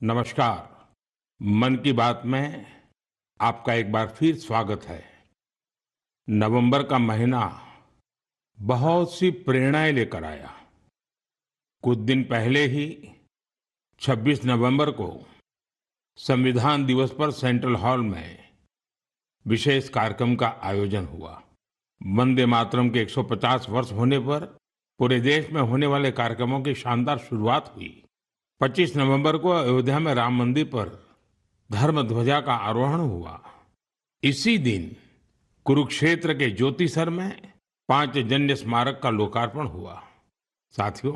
नमस्कार। मन की बात में आपका एक बार फिर स्वागत है। नवंबर का महीना बहुत सी प्रेरणाएं लेकर आया। कुछ दिन पहले ही 26 नवंबर को संविधान दिवस पर सेंट्रल हॉल में विशेष कार्यक्रम का आयोजन हुआ। वंदे मातरम के 150 वर्ष होने पर पूरे देश में होने वाले कार्यक्रमों की शानदार शुरुआत हुई। 25 नवंबर को अयोध्या में राम मंदिर पर धर्म ध्वजा का आरोहण हुआ। इसी दिन कुरुक्षेत्र के ज्योतिसर में पांचजन्य स्मारक का लोकार्पण हुआ। साथियों,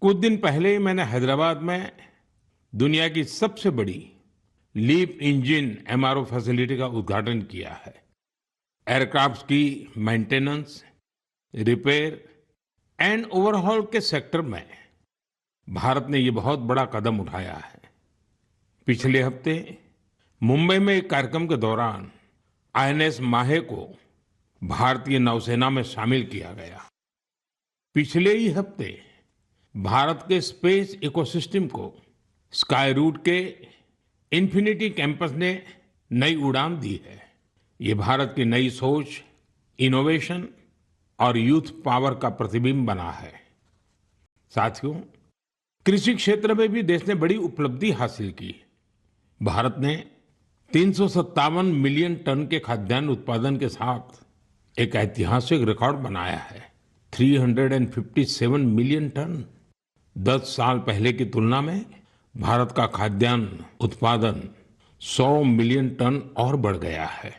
कुछ दिन पहले ही मैंने हैदराबाद में दुनिया की सबसे बड़ी लीप इंजन एमआरओ फैसिलिटी का उद्घाटन किया है। एयरक्राफ्ट की मेंटेनेंस, रिपेयर एंड ओवरहॉल के सेक्टर में भारत ने ये बहुत बड़ा कदम उठाया है। पिछले हफ्ते मुंबई में एक कार्यक्रम के दौरान आईएनएस माहे को भारतीय नौसेना में शामिल किया गया। पिछले ही हफ्ते भारत के स्पेस इकोसिस्टम को स्काई रूट के इन्फिनिटी कैंपस ने नई उड़ान दी है। ये भारत की नई सोच, इनोवेशन और यूथ पावर का प्रतिबिंब बना है। साथियों, कृषि क्षेत्र में भी देश ने बड़ी उपलब्धि हासिल की। भारत ने 357 मिलियन टन के खाद्यान्न उत्पादन के साथ एक ऐतिहासिक रिकॉर्ड बनाया है। 357 मिलियन टन। 10 साल पहले की तुलना में भारत का खाद्यान्न उत्पादन 100 मिलियन टन और बढ़ गया है।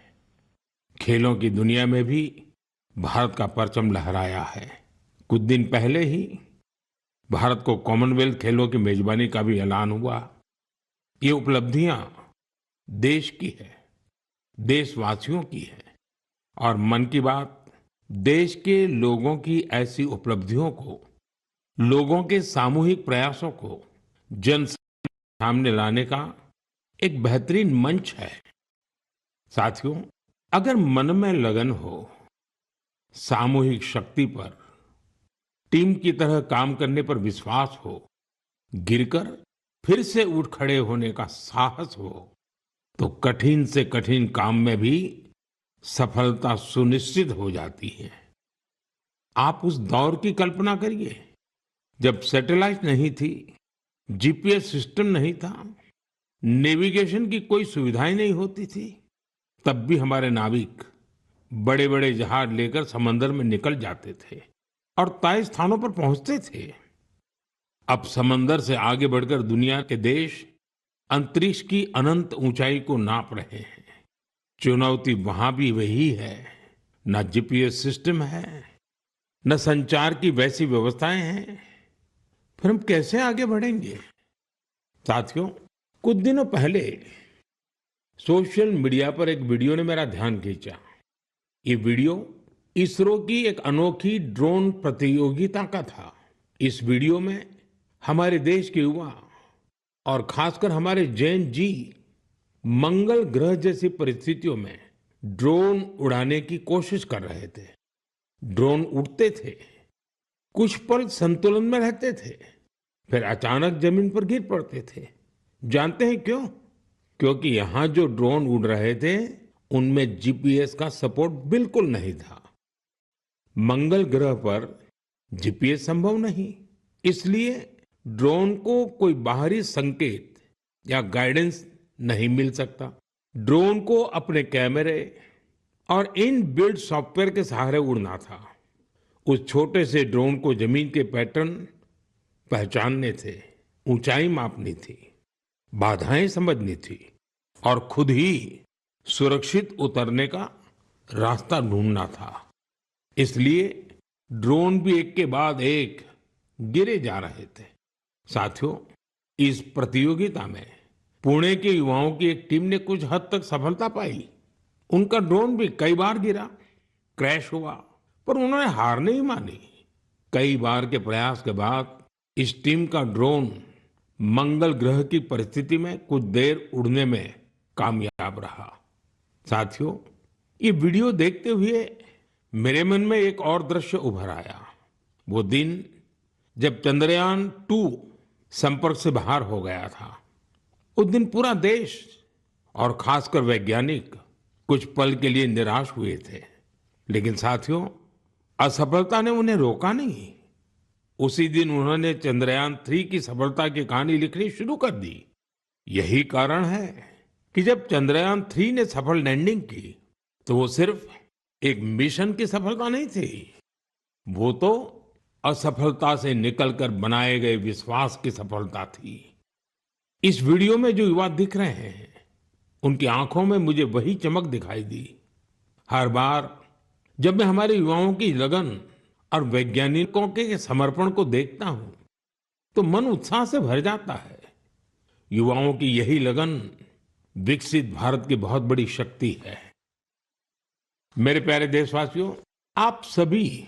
खेलों की दुनिया में भी भारत का परचम लहराया है। कुछ दिन पहले ही भारत को कॉमनवेल्थ खेलों की मेजबानी का भी ऐलान हुआ। ये उपलब्धियां देश की है, देशवासियों की है और मन की बात देश के लोगों की ऐसी उपलब्धियों को, लोगों के सामूहिक प्रयासों को जन सामने लाने का एक बेहतरीन मंच है। साथियों, अगर मन में लगन हो, सामूहिक शक्ति पर, टीम की तरह काम करने पर विश्वास हो, गिरकर फिर से उठ खड़े होने का साहस हो, तो कठिन से कठिन काम में भी सफलता सुनिश्चित हो जाती है। आप उस दौर की कल्पना करिए जब सैटेलाइट नहीं थी, जीपीएस सिस्टम नहीं था, नेविगेशन की कोई सुविधाएं नहीं होती थी। तब भी हमारे नाविक बड़े बड़े जहाज लेकर समंदर में निकल जाते थे और तय स्थानों पर पहुंचते थे। अब समंदर से आगे बढ़कर दुनिया के देश अंतरिक्ष की अनंत ऊंचाई को नाप रहे हैं। चुनौती वहां भी वही है। न जीपीएस सिस्टम है, न संचार की वैसी व्यवस्थाएं हैं। फिर हम कैसे आगे बढ़ेंगे? साथियों, कुछ दिनों पहले सोशल मीडिया पर एक वीडियो ने मेरा ध्यान खींचा। ये वीडियो इसरो की एक अनोखी ड्रोन प्रतियोगिता का था। इस वीडियो में हमारे देश के युवा और खासकर हमारे जैन जी मंगल ग्रह जैसी परिस्थितियों में ड्रोन उड़ाने की कोशिश कर रहे थे। ड्रोन उड़ते थे, कुछ पल संतुलन में रहते थे, फिर अचानक जमीन पर गिर पड़ते थे। जानते हैं क्यों? क्योंकि यहां जो ड्रोन उड़ रहे थे उनमें जीपीएस का सपोर्ट बिल्कुल नहीं था। मंगल ग्रह पर जीपीएस संभव नहीं, इसलिए ड्रोन को कोई बाहरी संकेत या गाइडेंस नहीं मिल सकता। ड्रोन को अपने कैमरे और इन बिल्ड सॉफ्टवेयर के सहारे उड़ना था। उस छोटे से ड्रोन को जमीन के पैटर्न पहचानने थे, ऊंचाई मापनी थी, बाधाएं समझनी थी और खुद ही सुरक्षित उतरने का रास्ता ढूंढना था। इसलिए ड्रोन भी एक के बाद एक गिरे जा रहे थे। साथियों, इस प्रतियोगिता में पुणे के युवाओं की एक टीम ने कुछ हद तक सफलता पाई। उनका ड्रोन भी कई बार गिरा, क्रैश हुआ, पर उन्होंने हार नहीं मानी। कई बार के प्रयास के बाद इस टीम का ड्रोन मंगल ग्रह की परिस्थिति में कुछ देर उड़ने में कामयाब रहा। साथियों, ये वीडियो देखते हुए मेरे मन में एक और दृश्य उभर आया। वो दिन जब चंद्रयान 2 संपर्क से बाहर हो गया था। उस दिन पूरा देश और खासकर वैज्ञानिक कुछ पल के लिए निराश हुए थे। लेकिन साथियों, असफलता ने उन्हें रोका नहीं। उसी दिन उन्होंने चंद्रयान-3 की सफलता की कहानी लिखनी शुरू कर दी। यही कारण है कि जब चंद्रयान-3 ने सफल लैंडिंग की, तो वो सिर्फ एक मिशन की सफलता नहीं थी, वो तो असफलता से निकलकर बनाए गए विश्वास की सफलता थी। इस वीडियो में जो युवा दिख रहे हैं, उनकी आंखों में मुझे वही चमक दिखाई दी। हर बार जब मैं हमारे युवाओं की लगन और वैज्ञानिकों के समर्पण को देखता हूं, तो मन उत्साह से भर जाता है। युवाओं की यही लगन विकसित भारत की बहुत बड़ी शक्ति है। मेरे प्यारे देशवासियों, आप सभी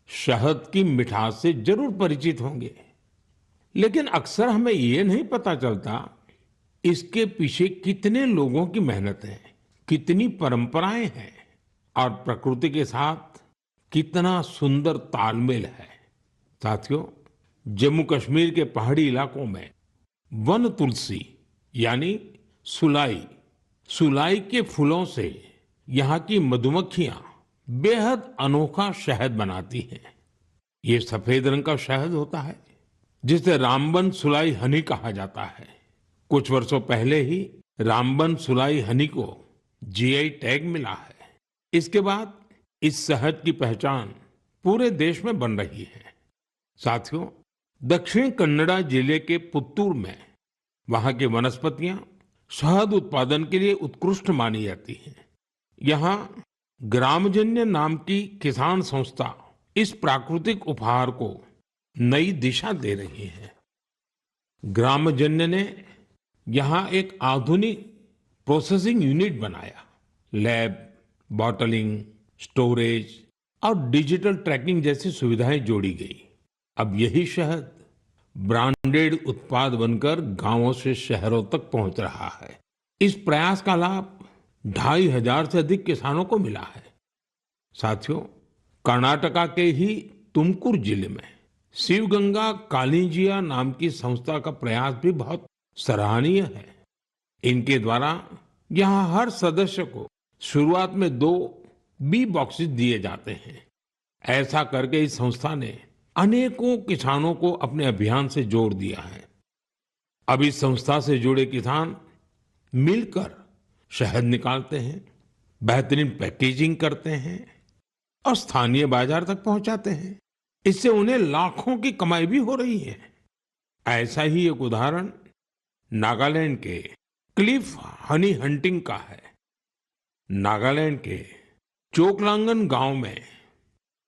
शहद की मिठास से जरूर परिचित होंगे, लेकिन अक्सर हमें ये नहीं पता चलता इसके पीछे कितने लोगों की मेहनत है, कितनी परंपराएं हैं और प्रकृति के साथ कितना सुंदर तालमेल है। साथियों, जम्मू कश्मीर के पहाड़ी इलाकों में वन तुलसी यानी सुलाई सुलाई के फूलों से यहाँ की मधुमक्खियां बेहद अनोखा शहद बनाती हैं। ये सफेद रंग का शहद होता है, जिसे रामबन सुलाई हनी कहा जाता है। कुछ वर्षों पहले ही रामबन सुलाई हनी को जीआई टैग मिला है। इसके बाद इस शहद की पहचान पूरे देश में बन रही है। साथियों, दक्षिण कन्नड़ा जिले के पुत्तूर में वहां की वनस्पतियां शहद उत्पादन के लिए उत्कृष्ट मानी जाती हैं। यहाँ ग्रामजन्य नाम की किसान संस्था इस प्राकृतिक उपहार को नई दिशा दे रही है। ग्रामजन्य ने यहाँ एक आधुनिक प्रोसेसिंग यूनिट बनाया। लैब, बॉटलिंग, स्टोरेज और डिजिटल ट्रैकिंग जैसी सुविधाएं जोड़ी गई। अब यही शहद ब्रांडेड उत्पाद बनकर गांवों से शहरों तक पहुंच रहा है। इस प्रयास का लाभ 2,500 से अधिक किसानों को मिला है। साथियों, कर्नाटका के ही तुमकुर जिले में शिवगंगा कालिंजिया नाम की संस्था का प्रयास भी बहुत सराहनीय है। इनके द्वारा यहाँ हर सदस्य को शुरुआत में 2 बी बॉक्सेस दिए जाते हैं। ऐसा करके इस संस्था ने अनेकों किसानों को अपने अभियान से जोड़ दिया है। अब इस संस्था से जुड़े किसान मिलकर शहद निकालते हैं, बेहतरीन पैकेजिंग करते हैं और स्थानीय बाजार तक पहुंचाते हैं। इससे उन्हें लाखों की कमाई भी हो रही है। ऐसा ही एक उदाहरण नागालैंड के क्लिफ हनी हंटिंग का है। नागालैंड के चोकलांगन गांव में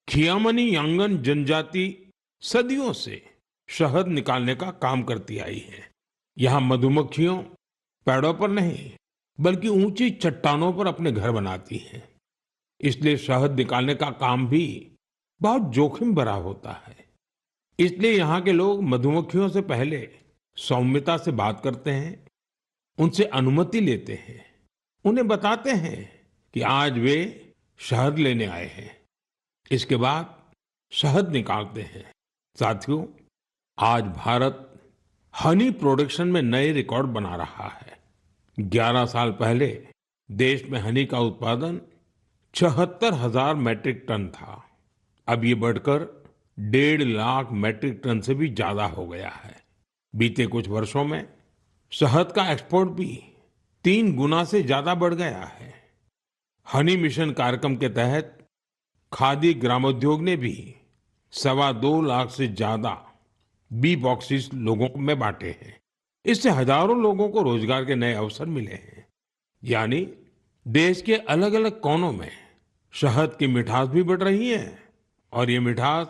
खियामनी यांगन जनजाति सदियों से शहद निकालने का काम करती आई है। यहाँ मधुमक्खियों पेड़ों पर नहीं, बल्कि ऊंची चट्टानों पर अपने घर बनाती हैं। इसलिए शहद निकालने का काम भी बहुत जोखिम भरा होता है। इसलिए यहाँ के लोग मधुमक्खियों से पहले सौम्यता से बात करते हैं, उनसे अनुमति लेते हैं, उन्हें बताते हैं कि आज वे शहद लेने आए हैं। इसके बाद शहद निकालते हैं। साथियों, आज भारत हनी प्रोडक्शन में नए रिकॉर्ड बना रहा है। 11 साल पहले देश में हनी का उत्पादन 76,000 मैट्रिक टन था। अब ये बढ़कर 1.5 लाख मैट्रिक टन से भी ज्यादा हो गया है। बीते कुछ वर्षों में शहद का एक्सपोर्ट भी 3 गुना से ज्यादा बढ़ गया है। हनी मिशन कार्यक्रम के तहत खादी ग्रामोद्योग ने भी 2.25 लाख से ज्यादा बी बॉक्सेस लोगों में बांटे हैं। इससे हजारों लोगों को रोजगार के नए अवसर मिले हैं। यानी देश के अलग अलग कोनों में शहद की मिठास भी बढ़ रही है और ये मिठास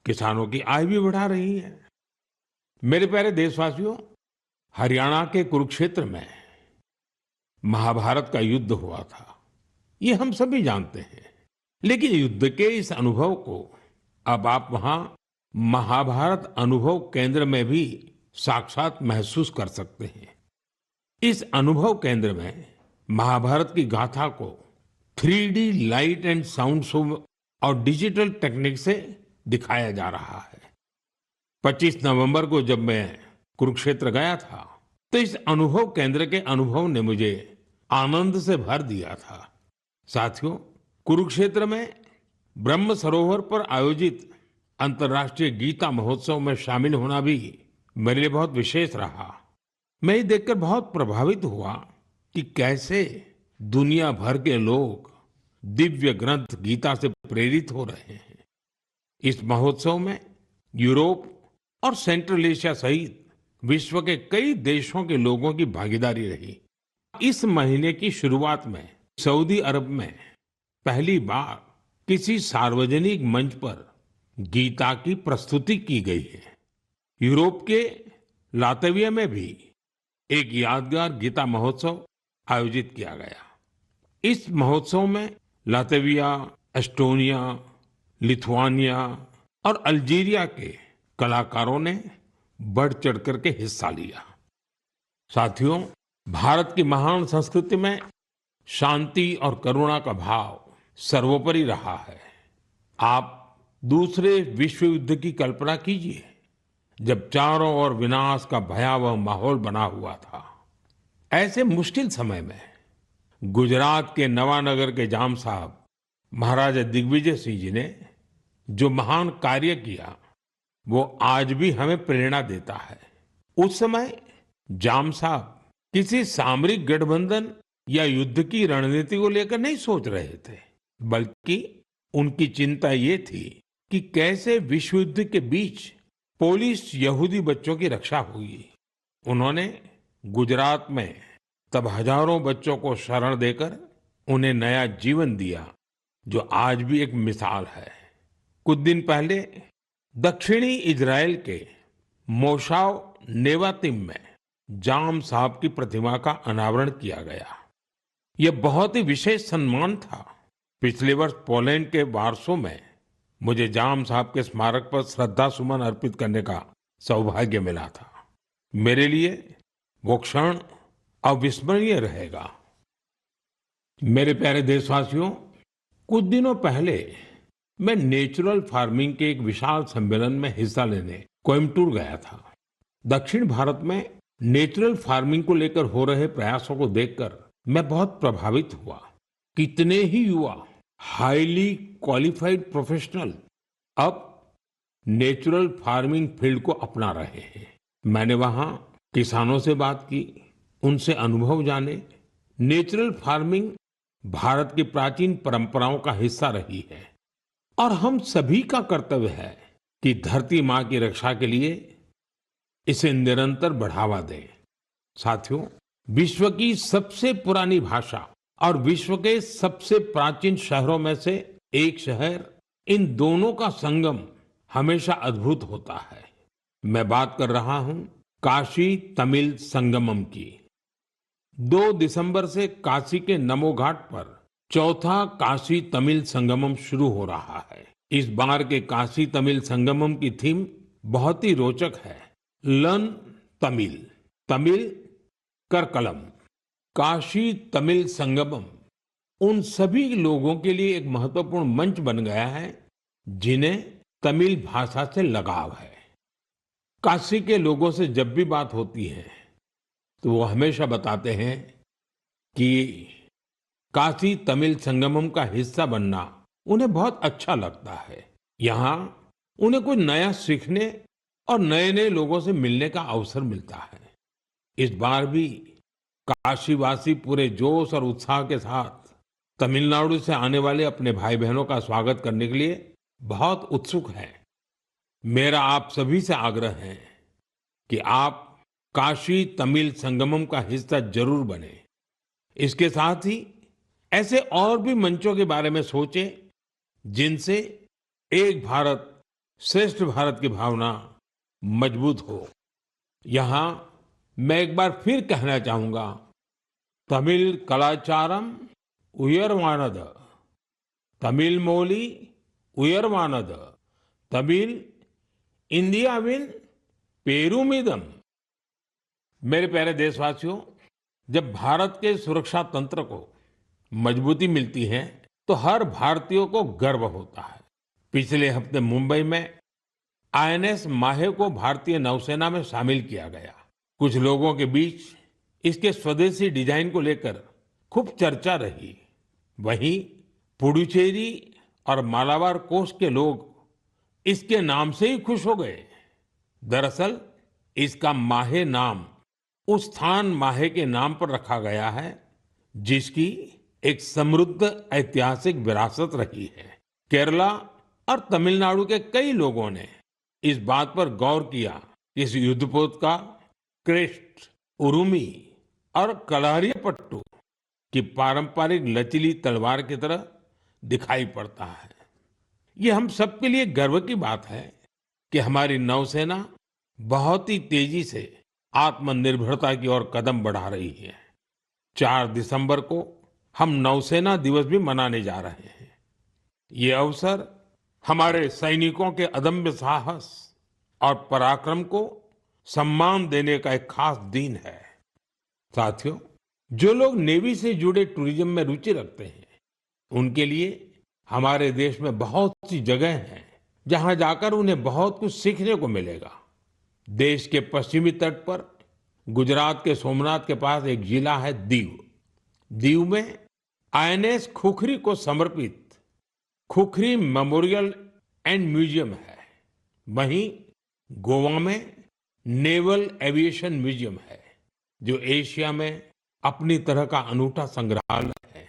किसानों की आय भी बढ़ा रही है। मेरे प्यारे देशवासियों, हरियाणा के कुरुक्षेत्र में महाभारत का युद्ध हुआ था, ये हम सभी जानते हैं। लेकिन युद्ध के इस अनुभव को अब आप वहां महाभारत अनुभव केंद्र में भी साक्षात महसूस कर सकते हैं। इस अनुभव केंद्र में महाभारत की गाथा को 3D light and sound show और डिजिटल टेक्निक से दिखाया जा रहा है। 25 नवंबर को जब मैं कुरुक्षेत्र गया था, तो इस अनुभव केंद्र के अनुभव ने मुझे आनंद से भर दिया था। साथियों, कुरुक्षेत्र में ब्रह्म सरोवर पर आयोजित अंतर्राष्ट्रीय गीता महोत्सव में शामिल होना भी मेरे लिए बहुत विशेष रहा। मैं ये देखकर बहुत प्रभावित हुआ कि कैसे दुनिया भर के लोग दिव्य ग्रंथ गीता से प्रेरित हो रहे हैं। इस महोत्सव में यूरोप और सेंट्रल एशिया सहित विश्व के कई देशों के लोगों की भागीदारी रही। इस महीने की शुरुआत में सऊदी अरब में पहली बार किसी सार्वजनिक मंच पर गीता की प्रस्तुति की गई है। यूरोप के लातविया में भी एक यादगार गीता महोत्सव आयोजित किया गया। इस महोत्सव में लातविया, एस्टोनिया, लिथुआनिया और अल्जीरिया के कलाकारों ने बढ़ चढ़ करके हिस्सा लिया। साथियों, भारत की महान संस्कृति में शांति और करुणा का भाव सर्वोपरि रहा है। आप दूसरे विश्व युद्ध की कल्पना कीजिए, जब चारों ओर विनाश का भयावह माहौल बना हुआ था। ऐसे मुश्किल समय में गुजरात के नवानगर के जाम साहब महाराजा दिग्विजय सिंह जी ने जो महान कार्य किया, वो आज भी हमें प्रेरणा देता है। उस समय जाम साहब किसी सामरिक गठबंधन या युद्ध की रणनीति को लेकर नहीं सोच रहे थे, बल्कि उनकी चिंता ये थी कि कैसे विश्व युद्ध के बीच पोलिश यहूदी बच्चों की रक्षा होगी। उन्होंने गुजरात में तब हजारों बच्चों को शरण देकर उन्हें नया जीवन दिया, जो आज भी एक मिसाल है। कुछ दिन पहले दक्षिणी इजराइल के मोशाव नेवातिम में जाम साहब की प्रतिमा का अनावरण किया गया। यह बहुत ही विशेष सम्मान था। पिछले वर्ष पोलैंड के वार्सो में मुझे जाम साहब के स्मारक पर श्रद्धा सुमन अर्पित करने का सौभाग्य मिला था। मेरे लिए वो क्षण अविस्मरणीय रहेगा। मेरे प्यारे देशवासियों, कुछ दिनों पहले मैं नेचुरल फार्मिंग के एक विशाल सम्मेलन में हिस्सा लेने कोयम्बटूर गया था। दक्षिण भारत में नेचुरल फार्मिंग को लेकर हो रहे प्रयासों को देखकर मैं बहुत प्रभावित हुआ। कितने ही युवा हाईली क्वालिफाइड प्रोफेशनल अब नेचुरल फार्मिंग फील्ड को अपना रहे हैं। मैंने वहां किसानों से बात की, उनसे अनुभव जाने। नेचुरल फार्मिंग भारत की प्राचीन परंपराओं का हिस्सा रही है और हम सभी का कर्तव्य है कि धरती मां की रक्षा के लिए इसे निरंतर बढ़ावा दें। साथियों, विश्व की सबसे पुरानी भाषा और विश्व के सबसे प्राचीन शहरों में से एक शहर, इन दोनों का संगम हमेशा अद्भुत होता है। मैं बात कर रहा हूं काशी तमिल संगमम की। 2 दिसंबर से काशी के नमो घाट पर चौथा काशी तमिल संगमम शुरू हो रहा है। इस बार के काशी तमिल संगमम की थीम बहुत ही रोचक है। लर्न तमिल, तमिल कर कलम। काशी तमिल संगमम उन सभी लोगों के लिए एक महत्वपूर्ण मंच बन गया है जिन्हें तमिल भाषा से लगाव है। काशी के लोगों से जब भी बात होती है तो वो हमेशा बताते हैं कि काशी तमिल संगमम का हिस्सा बनना उन्हें बहुत अच्छा लगता है। यहाँ उन्हें कुछ नया सीखने और नए नए लोगों से मिलने का अवसर मिलता है। इस बार भी काशीवासी पूरे जोश और उत्साह के साथ तमिलनाडु से आने वाले अपने भाई बहनों का स्वागत करने के लिए बहुत उत्सुक हैं। मेरा आप सभी से आग्रह है कि आप काशी तमिल संगमम का हिस्सा जरूर बने। इसके साथ ही ऐसे और भी मंचों के बारे में सोचें जिनसे एक भारत श्रेष्ठ भारत की भावना मजबूत हो। यहाँ मैं एक बार फिर कहना चाहूंगा, तमिल कलाचारम उयर्वानद, तमिल मोली उयर्वानद, तमिल इंडियाविन पेरुमिदम। मेरे प्यारे देशवासियों, जब भारत के सुरक्षा तंत्र को मजबूती मिलती है तो हर भारतीय को गर्व होता है। पिछले हफ्ते मुंबई में आईएनएस माहे को भारतीय नौसेना में शामिल किया गया। कुछ लोगों के बीच इसके स्वदेशी डिजाइन को लेकर खूब चर्चा रही। वहीं पुडुचेरी और मालाबार कोस्ट के लोग इसके नाम से ही खुश हो गए। दरअसल इसका माहे नाम उस स्थान माहे के नाम पर रखा गया है जिसकी एक समृद्ध ऐतिहासिक विरासत रही है। केरला और तमिलनाडु के कई लोगों ने इस बात पर गौर किया कि इस युद्धपोत का क्रेस्ट, उरुमी और कलारियापट्टू की पारंपरिक लचीली तलवार की तरह दिखाई पड़ता है। ये हम सबके लिए गर्व की बात है कि हमारी नौसेना बहुत ही तेजी से आत्मनिर्भरता की ओर कदम बढ़ा रही है। 4 दिसंबर को हम नौसेना दिवस भी मनाने जा रहे हैं। ये अवसर हमारे सैनिकों के अदम्य साहस और पराक्रम को सम्मान देने का एक खास दिन है। साथियों, जो लोग नेवी से जुड़े टूरिज्म में रुचि रखते हैं, उनके लिए हमारे देश में बहुत सी जगह हैं जहां जाकर उन्हें बहुत कुछ सीखने को मिलेगा। देश के पश्चिमी तट पर गुजरात के सोमनाथ के पास एक जिला है दीव। दीव में आईएनएस खुखरी को समर्पित खुखरी मेमोरियल एंड म्यूजियम है। वहीं गोवा में नेवल एविएशन म्यूजियम है जो एशिया में अपनी तरह का अनूठा संग्रहालय है।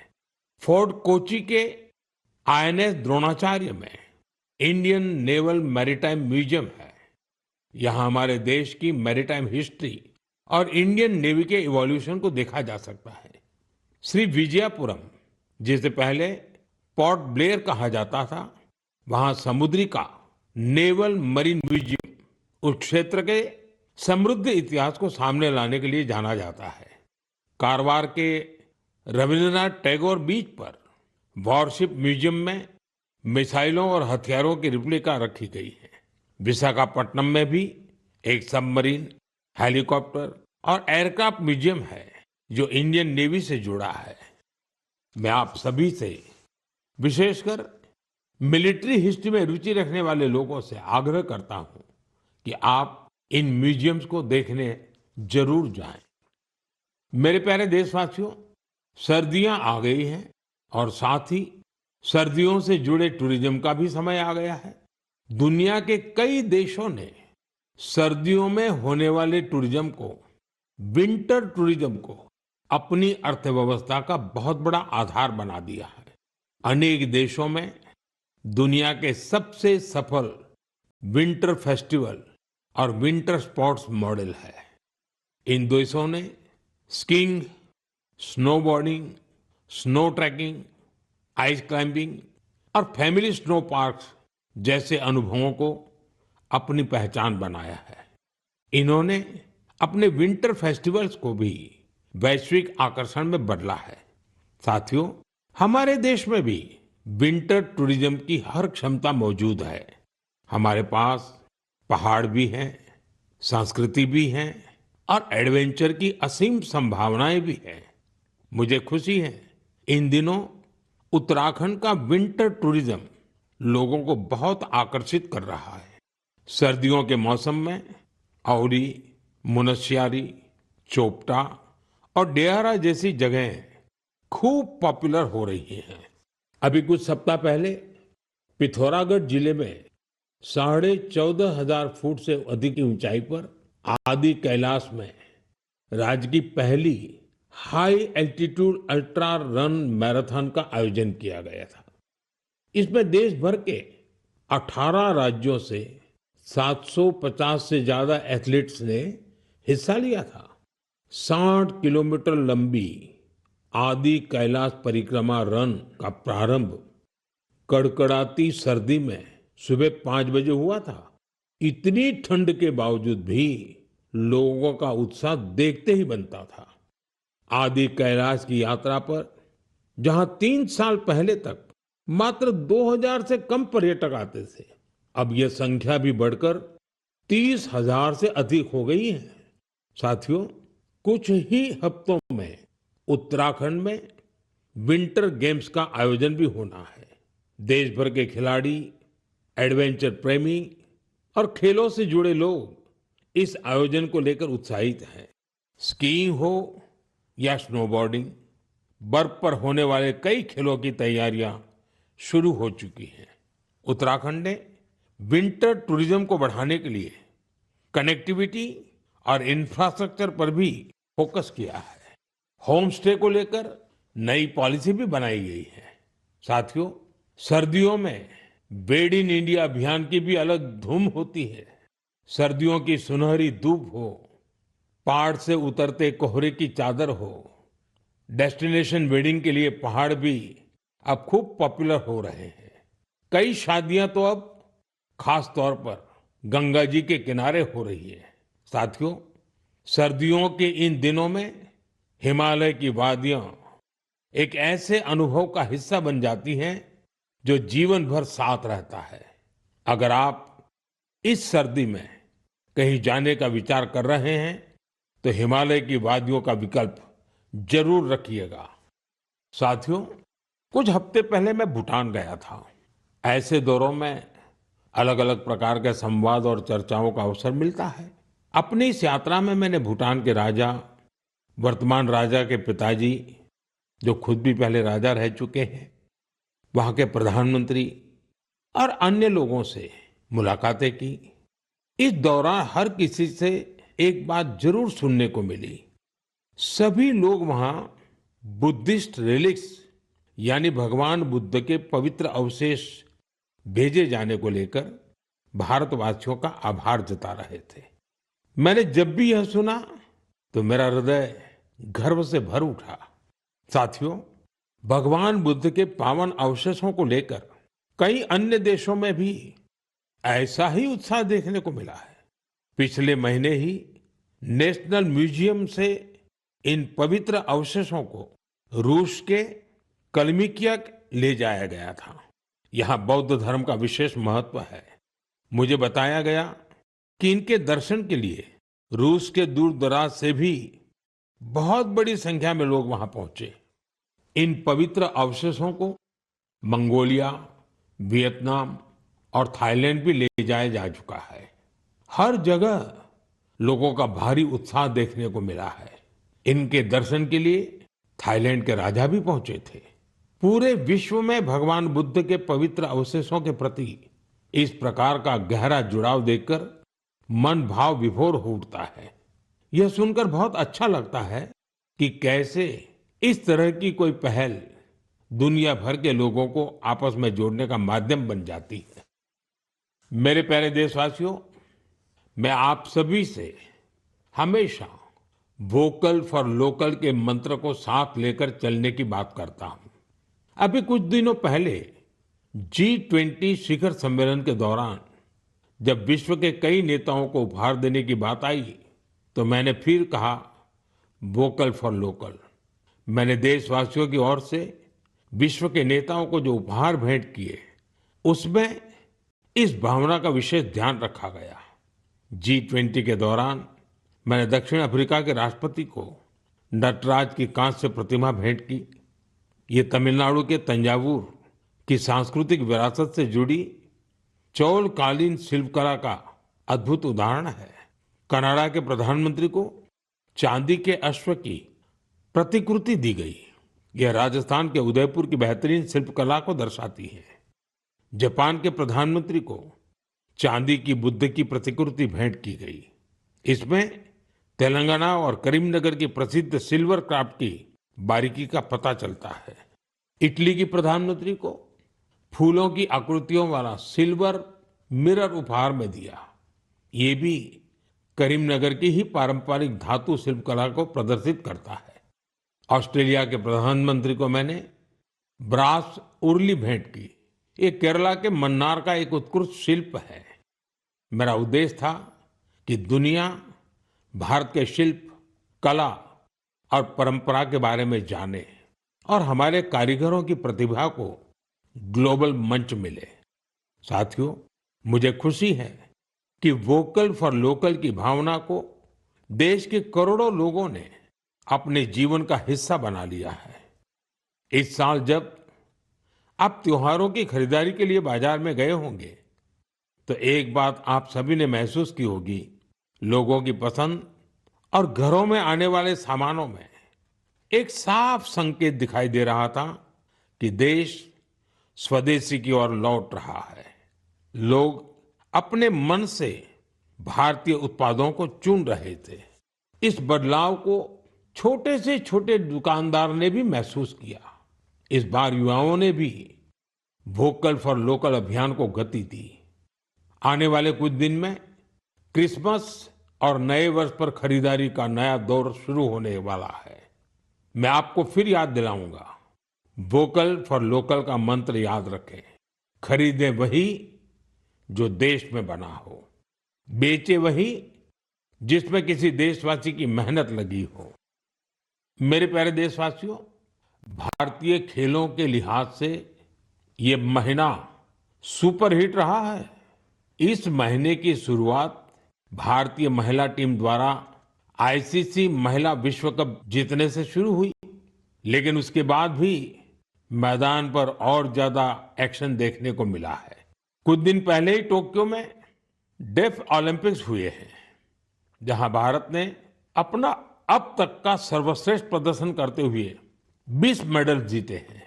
फोर्ट कोची के आईएनएस द्रोणाचार्य में इंडियन नेवल मैरीटाइम म्यूजियम है। यहाँ हमारे देश की मैरीटाइम हिस्ट्री और इंडियन नेवी के इवोल्यूशन को देखा जा सकता है। श्री विजयपुरम, जिसे पहले पोर्ट ब्लेयर कहा जाता था, वहां समुद्री का नेवल मरीन म्यूजियम उस क्षेत्र के समृद्ध इतिहास को सामने लाने के लिए जाना जाता है। कारवार के रविंद्रनाथ टैगोर बीच पर वॉरशिप म्यूजियम में मिसाइलों और हथियारों की रिप्लिका रखी गई है। विशाखापट्टनम में भी एक सबमरीन, हेलीकॉप्टर और एयरक्राफ्ट म्यूजियम है जो इंडियन नेवी से जुड़ा है। मैं आप सभी से, विशेषकर मिलिट्री हिस्ट्री में रुचि रखने वाले लोगों से आग्रह करता हूं कि आप इन म्यूजियम्स को देखने जरूर जाएं। मेरे प्यारे देशवासियों, सर्दियां आ गई हैं और साथ ही सर्दियों से जुड़े टूरिज्म का भी समय आ गया है। दुनिया के कई देशों ने सर्दियों में होने वाले टूरिज्म को, विंटर टूरिज्म को अपनी अर्थव्यवस्था का बहुत बड़ा आधार बना दिया है। अनेक देशों में दुनिया के सबसे सफल विंटर फेस्टिवल और विंटर स्पोर्ट्स मॉडल है। इन देशों ने skiing, snowboarding, snow trekking, ice climbing और फैमिली स्नो पार्क्स जैसे अनुभवों को अपनी पहचान बनाया है। इन्होंने अपने विंटर फेस्टिवल्स को भी वैश्विक आकर्षण में बदला है। साथियों, हमारे देश में भी विंटर टूरिज्म की हर क्षमता मौजूद है। हमारे पास पहाड़ भी हैं, संस्कृति भी है और एडवेंचर की असीम संभावनाएं भी हैं। मुझे खुशी है इन दिनों उत्तराखंड का विंटर टूरिज्म लोगों को बहुत आकर्षित कर रहा है। सर्दियों के मौसम में औली, मुनस्यारी, चोपटा और डेहरा जैसी जगहें खूब पॉपुलर हो रही हैं। अभी कुछ सप्ताह पहले पिथौरागढ़ जिले में 14,500 फुट से अधिक की ऊंचाई पर आदि कैलाश में राज्य की पहली high altitude ultra run marathon का आयोजन किया गया था। इसमें देश भर के 18 राज्यों से 750 से ज्यादा एथलीट्स ने हिस्सा लिया था। 60 किलोमीटर लंबी आदि कैलाश परिक्रमा रन का प्रारंभ कड़कड़ाती सर्दी में सुबह 5 बजे हुआ था। इतनी ठंड के बावजूद भी लोगों का उत्साह देखते ही बनता था। आदि कैलाश की यात्रा पर जहां 3 साल पहले तक मात्र 2000 से कम पर्यटक आते थे, अब यह संख्या भी बढ़कर 30,000 से अधिक हो गई है। साथियों, कुछ ही हफ्तों में उत्तराखंड में विंटर गेम्स का आयोजन भी होना है। देश भर के खिलाड़ी, एडवेंचर प्रेमी और खेलों से जुड़े लोग इस आयोजन को लेकर उत्साहित हैं। स्कीइंग हो या स्नोबोर्डिंग, बर्फ पर होने वाले कई खेलों की तैयारियां शुरू हो चुकी हैं। उत्तराखंड ने विंटर टूरिज्म को बढ़ाने के लिए कनेक्टिविटी और इंफ्रास्ट्रक्चर पर भी फोकस किया है। होम स्टे को लेकर नई पॉलिसी भी बनाई गई है। साथियों, सर्दियों में बेड इन इंडिया अभियान की भी अलग धूम होती है। सर्दियों की सुनहरी धूप हो, पहाड़ से उतरते कोहरे की चादर हो, डेस्टिनेशन वेडिंग के लिए पहाड़ भी अब खूब पॉपुलर हो रहे हैं। कई शादियां तो अब खास तौर पर गंगा जी के किनारे हो रही है। साथियों, सर्दियों के इन दिनों में हिमालय की वादियां एक ऐसे अनुभव का हिस्सा बन जाती हैं जो जीवन भर साथ रहता है। अगर आप इस सर्दी में कहीं जाने का विचार कर रहे हैं तो हिमालय की वादियों का विकल्प जरूर रखिएगा। साथियों, कुछ हफ्ते पहले मैं भूटान गया था। ऐसे दौरों में अलग अलग प्रकार के संवाद और चर्चाओं का अवसर मिलता है। अपनी इस यात्रा में मैंने भूटान के राजा, वर्तमान राजा के पिताजी, जो खुद भी पहले राजा रह चुके हैं, वहां के प्रधानमंत्री और अन्य लोगों से मुलाकातें की। इस दौरान हर किसी से एक बात जरूर सुनने को मिली। सभी लोग वहां बुद्धिस्ट रिलिक्स यानी भगवान बुद्ध के पवित्र अवशेष भेजे जाने को लेकर भारतवासियों का आभार जता रहे थे। मैंने जब भी यह सुना तो मेरा हृदय गर्व से भर उठा। साथियों, भगवान बुद्ध के पावन अवशेषों को लेकर कई अन्य देशों में भी ऐसा ही उत्साह देखने को मिला है। पिछले महीने ही नेशनल म्यूजियम से इन पवित्र अवशेषों को रूस के कलमिकिया ले जाया गया था। यहाँ बौद्ध धर्म का विशेष महत्व है। मुझे बताया गया कि इनके दर्शन के लिए रूस के दूर दराज से भी बहुत बड़ी संख्या में लोग वहां पहुंचे। इन पवित्र अवशेषों को मंगोलिया, वियतनाम और थाईलैंड भी ले जाया जा चुका है। हर जगह लोगों का भारी उत्साह देखने को मिला है। इनके दर्शन के लिए थाईलैंड के राजा भी पहुंचे थे। पूरे विश्व में भगवान बुद्ध के पवित्र अवशेषों के प्रति इस प्रकार का गहरा जुड़ाव देखकर मन भाव विभोर हो उठता है। यह सुनकर बहुत अच्छा लगता है कि कैसे इस तरह की कोई पहल दुनिया भर के लोगों को आपस में जोड़ने का माध्यम बन जाती है। मेरे प्यारे देशवासियों, मैं आप सभी से हमेशा वोकल फॉर लोकल के मंत्र को साथ लेकर चलने की बात करता हूं। अभी कुछ दिनों पहले G20 शिखर सम्मेलन के दौरान जब विश्व के कई नेताओं को उपहार देने की बात आई तो मैंने फिर कहा, वोकल फॉर लोकल। मैंने देशवासियों की ओर से विश्व के नेताओं को जो उपहार भेंट किए उसमें इस भावना का विशेष ध्यान रखा गया। G20 के दौरान मैंने दक्षिण अफ्रीका के राष्ट्रपति को नटराज की कांस्य प्रतिमा भेंट की। ये तमिलनाडु के तंजावुर की सांस्कृतिक विरासत से जुड़ी चौलकालीन शिल्पकला का अद्भुत उदाहरण है। कनाडा के प्रधानमंत्री को चांदी के अश्व की प्रतिकृति दी गई। यह राजस्थान के उदयपुर की बेहतरीन शिल्पकला को दर्शाती है। जापान के प्रधानमंत्री को चांदी की बुद्ध की प्रतिकृति भेंट की गई। इसमें तेलंगाना और करीमनगर की प्रसिद्ध सिल्वर क्राफ्ट की बारीकी का पता चलता है। इटली की प्रधानमंत्री को फूलों की आकृतियों वाला सिल्वर मिरर उपहार में दिया। ये भी करीमनगर की ही पारंपरिक धातु शिल्पकला को प्रदर्शित करता है। ऑस्ट्रेलिया के प्रधानमंत्री को मैंने ब्रास उर्ली भेंट की। ये केरला के मन्नार का एक उत्कृष्ट शिल्प है। मेरा उद्देश्य था कि दुनिया भारत के शिल्प, कला और परंपरा के बारे में जाने और हमारे कारीगरों की प्रतिभा को ग्लोबल मंच मिले। साथियों, मुझे खुशी है कि वोकल फॉर लोकल की भावना को देश के करोड़ों लोगों ने अपने जीवन का हिस्सा बना लिया है। इस साल जब आप त्योहारों की खरीदारी के लिए बाजार में गए होंगे तो एक बात आप सभी ने महसूस की होगी, लोगों की पसंद और घरों में आने वाले सामानों में एक साफ संकेत दिखाई दे रहा था कि देश स्वदेशी की ओर लौट रहा है। लोग अपने मन से भारतीय उत्पादों को चुन रहे थे। इस बदलाव को छोटे से छोटे दुकानदार ने भी महसूस किया। इस बार युवाओं ने भी वोकल फॉर लोकल अभियान को गति दी। आने वाले कुछ दिन में क्रिसमस और नए वर्ष पर खरीदारी का नया दौर शुरू होने वाला है। मैं आपको फिर याद दिलाऊंगा, वोकल फॉर लोकल का मंत्र याद रखें। खरीदें वही जो देश में बना हो, बेचे वही जिसमें किसी देशवासी की मेहनत लगी हो। मेरे प्यारे देशवासियों, भारतीय खेलों के लिहाज से ये महीना सुपरहिट रहा है। इस महीने की शुरुआत भारतीय महिला टीम द्वारा आईसीसी महिला विश्व कप जीतने से शुरू हुई, लेकिन उसके बाद भी मैदान पर और ज्यादा एक्शन देखने को मिला है। कुछ दिन पहले ही टोक्यो में डेफ ओलंपिक्स हुए हैं, जहां भारत ने अपना अब तक का सर्वश्रेष्ठ प्रदर्शन करते हुए 20 मेडल जीते हैं।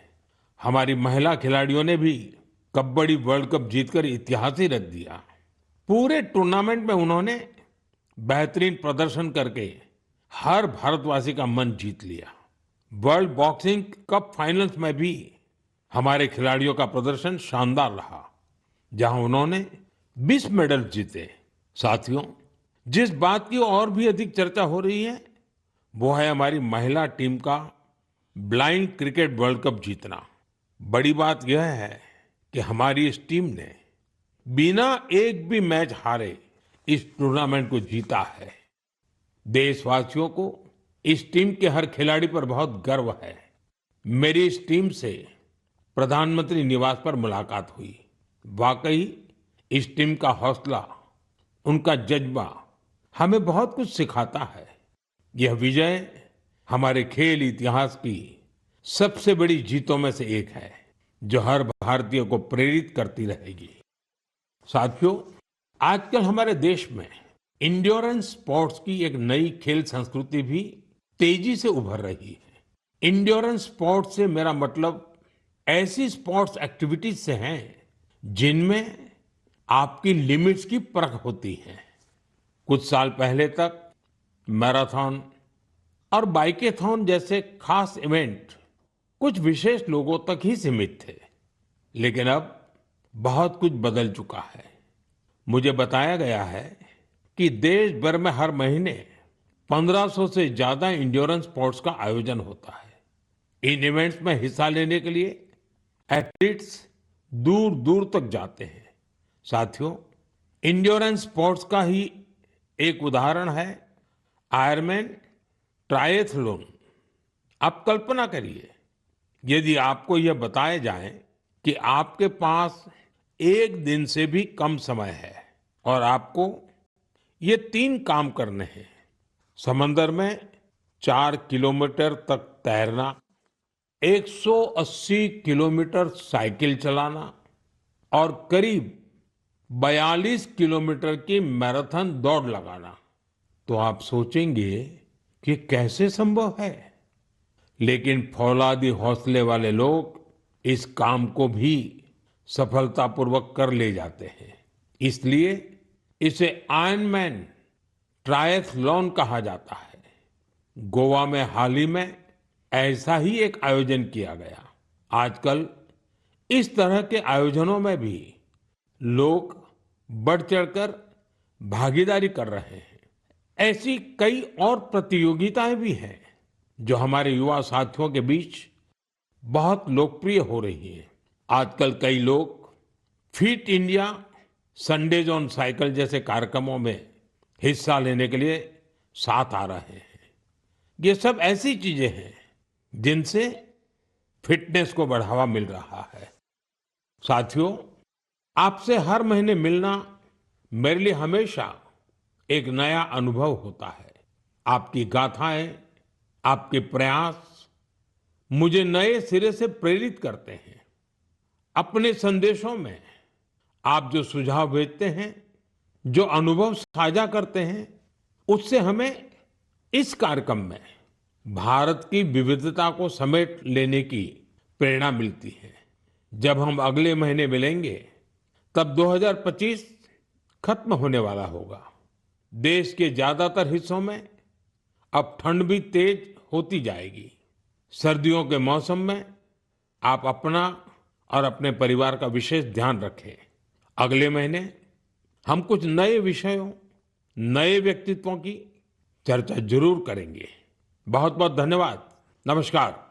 हमारी महिला खिलाड़ियों ने भी कबड्डी वर्ल्ड कप जीतकर इतिहास ही रच दिया। पूरे टूर्नामेंट में उन्होंने बेहतरीन प्रदर्शन करके हर भारतवासी का मन जीत लिया। वर्ल्ड बॉक्सिंग कप फाइनल्स में भी हमारे खिलाड़ियों का प्रदर्शन शानदार रहा, जहां उन्होंने 20 मेडल जीते। साथियों, जिस बात की और भी अधिक चर्चा हो रही है वो है हमारी महिला टीम का ब्लाइंड क्रिकेट वर्ल्ड कप जीतना। बड़ी बात यह है कि हमारी इस टीम ने बिना एक भी मैच हारे इस टूर्नामेंट को जीता है। देशवासियों को इस टीम के हर खिलाड़ी पर बहुत गर्व है। मेरी इस टीम से प्रधानमंत्री निवास पर मुलाकात हुई। वाकई इस टीम का हौसला, उनका जज्बा हमें बहुत कुछ सिखाता है। यह विजय हमारे खेल इतिहास की सबसे बड़ी जीतों में से एक है, जो हर भारतीय को प्रेरित करती रहेगी। साथियों, आजकल हमारे देश में इंड्योरेंस स्पोर्ट्स की एक नई खेल संस्कृति भी तेजी से उभर रही है। इंड्योरेंस स्पोर्ट्स से मेरा मतलब ऐसी स्पोर्ट्स एक्टिविटीज से है जिनमें आपकी लिमिट्स की परख होती है। कुछ साल पहले तक मैराथन और बाइकेथॉन जैसे खास इवेंट कुछ विशेष लोगों तक ही सीमित थे, लेकिन अब बहुत कुछ बदल चुका है। मुझे बताया गया है कि देश भर में हर महीने 1500 से ज्यादा इंड्योरेंस स्पोर्ट्स का आयोजन होता है। इन इवेंट्स में हिस्सा लेने के लिए एथलीट्स दूर दूर तक जाते हैं। साथियों, इंड्योरेंस स्पोर्ट्स का ही एक उदाहरण है आयरमैन ट्रायथलॉन। आप कल्पना करिए, यदि आपको यह बताया जाए कि आपके पास एक दिन से भी कम समय है और आपको ये 3 काम करने हैं: समंदर में 4 किलोमीटर तक तैरना, 180 किलोमीटर साइकिल चलाना और करीब 42 किलोमीटर की मैराथन दौड़ लगाना, तो आप सोचेंगे कि कैसे संभव है। लेकिन फौलादी हौसले वाले लोग इस काम को भी सफलतापूर्वक कर ले जाते हैं। इसलिए इसे आयरनमैन ट्रायथलॉन कहा जाता है। गोवा में हाल ही में ऐसा ही एक आयोजन किया गया। आजकल इस तरह के आयोजनों में भी लोग बढ़ चढ़कर भागीदारी कर रहे हैं। ऐसी कई और प्रतियोगिताएं भी हैं जो हमारे युवा साथियों के बीच बहुत लोकप्रिय हो रही हैं। आजकल कई लोग fit India, Sundays on cycle जैसे कार्यक्रमों में हिस्सा लेने के लिए साथ आ रहे हैं। ये सब ऐसी चीजें हैं जिनसे फिटनेस को बढ़ावा मिल रहा है। साथियों, आपसे हर महीने मिलना मेरे लिए हमेशा एक नया अनुभव होता है। आपकी गाथाएं, आपके प्रयास मुझे नए सिरे से प्रेरित करते हैं। अपने संदेशों में आप जो सुझाव भेजते हैं, जो अनुभव साझा करते हैं, उससे हमें इस कार्यक्रम में भारत की विविधता को समेट लेने की प्रेरणा मिलती है। जब हम अगले महीने मिलेंगे तब 2025 खत्म होने वाला होगा। देश के ज्यादातर हिस्सों में अब ठंड भी तेज होती जाएगी। सर्दियों के मौसम में आप अपना और अपने परिवार का विशेष ध्यान रखें। अगले महीने हम कुछ नए विषयों, नए व्यक्तित्वों की चर्चा जरूर करेंगे। बहुत बहुत धन्यवाद। नमस्कार।